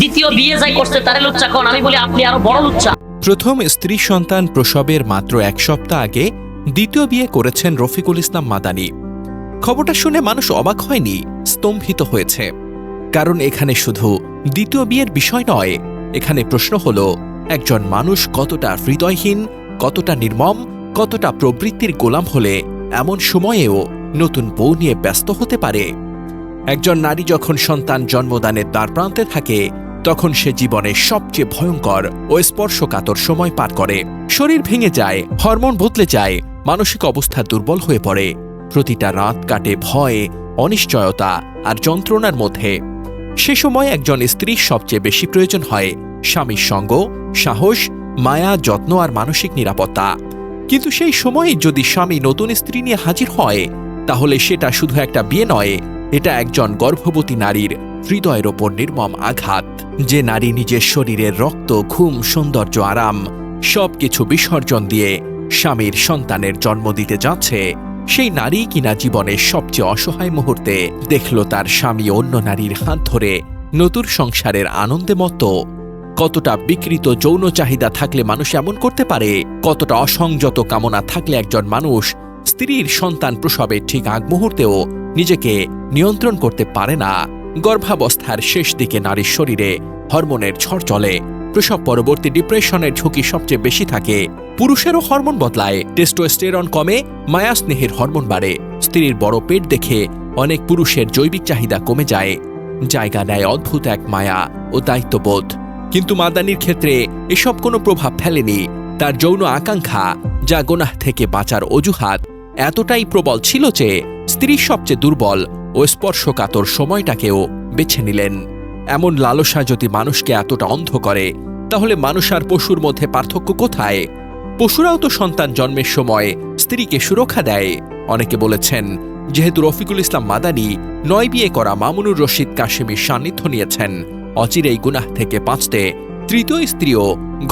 দ্বিতীয় বিয়ে যাই করছে তারে লুচ্চা কোন, আমি বলি আপনি আরো বড় লুচ্চা। প্রথম স্ত্রী সন্তান প্রসবের মাত্র এক সপ্তাহ আগে দ্বিতীয় বিয়ে করেছেন রফিকুল ইসলাম মাদানী। খবরটা শুনে মানুষ অবাক হয়নি, স্তম্ভিত হয়েছে। কারণ এখানে শুধু দ্বিতীয় বিয়ের বিষয় নয়, এখানে প্রশ্ন হল একজন মানুষ কতটা হৃদয়হীন, কতটা নির্মম, কতটা প্রবৃত্তির গোলাম হলে এমন সময়েও নতুন বউ নিয়ে ব্যস্ত হতে পারে। একজন নারী যখন সন্তান জন্মদানের দ্বারপ্রান্তে থাকে তখন সে জীবনের সবচেয়ে ভয়ঙ্কর ও স্পর্শকাতর সময় পার করে। শরীর ভেঙে যায়, হরমোন বদলে যায়, মানসিক অবস্থা দুর্বল হয়ে পড়ে। প্রতিটা রাত কাটে ভয়, অনিশ্চয়তা আর যন্ত্রণার মধ্যে। সে সময় একজন স্ত্রীর সবচেয়ে বেশি প্রয়োজন হয় স্বামীর সঙ্গ, সাহস, মায়া, যত্ন আর মানসিক নিরাপত্তা। কিন্তু সেই সময়ে যদি স্বামী নতুন স্ত্রী নিয়ে হাজির হয় তাহলে সেটা শুধু একটা বিয়ে নয়, এটা একজন গর্ভবতী নারীর হৃদয়ের ওপর নির্মম আঘাত। যে নারী নিজের শরীরের রক্ত, ঘুম, সৌন্দর্য, আরাম সবকিছু বিসর্জন দিয়ে স্বামীর সন্তানের জন্ম দিতে যাচ্ছে, সেই নারী কিনা জীবনের সবচেয়ে অসহায় মুহূর্তে দেখল তার স্বামী অন্য নারীর হাত ধরে নতুন সংসারের আনন্দে মত্ত। কতটা বিকৃত যৌন চাহিদা থাকলে মানুষ এমন করতে পারে? কতটা অসংযত কামনা থাকলে একজন মানুষ স্ত্রীর সন্তান প্রসবের ঠিক আগ মুহূর্তেও নিজেকে নিয়ন্ত্রণ করতে পারে না? গর্ভাবস্থার শেষ দিকে নারীর শরীরে হরমোনের ঝড় চলে। প্রসব পরবর্তী ডিপ্রেশনের ঝুঁকি সবচেয়ে বেশি থাকে। পুরুষেরও হরমোন বদলায়, টেস্টোস্টেরন কমে, মায়া স্নেহের হরমোন বাড়ে। স্ত্রীর বড় পেট দেখে অনেক পুরুষের জৈবিক চাহিদা কমে যায়, জায়গা নেয় অদ্ভুত এক মায়া ও দায়িত্ববোধ। কিন্তু মাদানীর ক্ষেত্রে এসব কোনো প্রভাব ফেলেনি। তার যৌন আকাঙ্ক্ষা, যা গুনাহ থেকে বাঁচার অজুহাত, এতটাই প্রবল ছিল যে স্ত্রীর সবচেয়ে দুর্বল ও স্পর্শকাতর সময়টাকেও বেছে নিলেন। এমন লালসা যদি মানুষকে এতটা অন্ধ করে তাহলে মানুষ আর পশুর মধ্যে পার্থক্য কোথায়? পশুরাও তো সন্তান জন্মের সময় স্ত্রীকে সুরক্ষা দেয়। অনেকে বলেছেন যেহেতু রফিকুল ইসলাম মাদানী 9 বিয়ে করা মামুনুর রশিদ কাশেমীর সান্নিধ্য নিয়েছেন, অচিরেই গুনাহ থেকে বাঁচতে তৃতীয় স্ত্রীও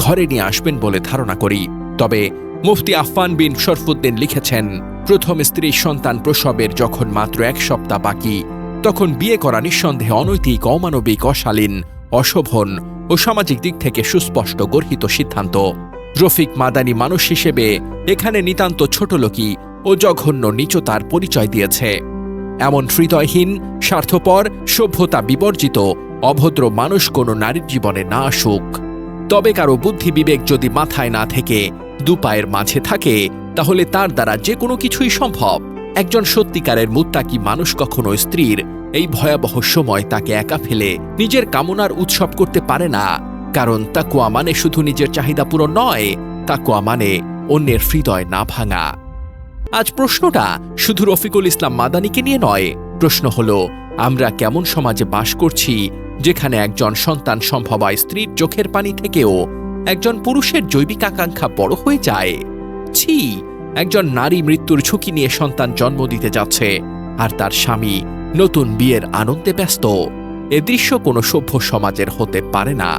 ঘরে নিয়ে আসবেন বলে ধারণা করি। তবে মুফতি আফফান বিন শরফুদ্দিন লিখেছেন, প্রথম স্ত্রীর সন্তান প্রসবের যখন মাত্র 1 সপ্তাহ বাকি তখন বিয়ে করা নিঃসন্দেহে অনৈতিক, অমানবিক, অশালীন, অশোভন ও সামাজিক দিক থেকে সুস্পষ্ট গর্হিত সিদ্ধান্ত। রফিক মাদানী মানুষ হিসেবে এখানে নিতান্ত ছোটলোকি ও জঘন্য নীচতার পরিচয় দিয়েছে। এমন হৃদয়হীন, স্বার্থপর, সভ্যতা বিবর্জিত, অভদ্র মানুষ কোনো নারীর জীবনে না আসুক। তবে কারো বুদ্ধি বিবেক যদি মাথায় না থেকে দুপায়ের মাঝে থাকে তাহলে তার দ্বারা যে কোনো কিছুই সম্ভব। একজন সত্যিকারের মুত্তাকি মানুষ কখনো স্ত্রীর এই ভয়াবহ সময় তাকে একা ফেলে নিজের কামনার উৎসব করতে পারে না। কারণ তাকওয়া মানে শুধু নিজের চাহিদা পূরণ নয়, তাকওয়া মানে অন্যের হৃদয় না ভাঙা। আজ প্রশ্নটা শুধু রফিকুল ইসলাম মাদানীকে নিয়ে নয়, প্রশ্ন হলো আমরা কেমন সমাজে বাস করছি যেখানে একজন সন্তান সম্ভবা স্ত্রীর চোখের পানি থেকেও একজন পুরুষের জৈবিক আকাঙ্ক্ষা বড় হয়ে যায়। ছি, একজন নারী মৃত্যুর ঝুঁকি নিয়ে সন্তান জন্ম দিতে যাচ্ছে আর তার স্বামী নতুন বিয়ের আনন্দে ব্যস্ত। এ দৃশ্য কোনো সভ্য সমাজের হতে পারে না।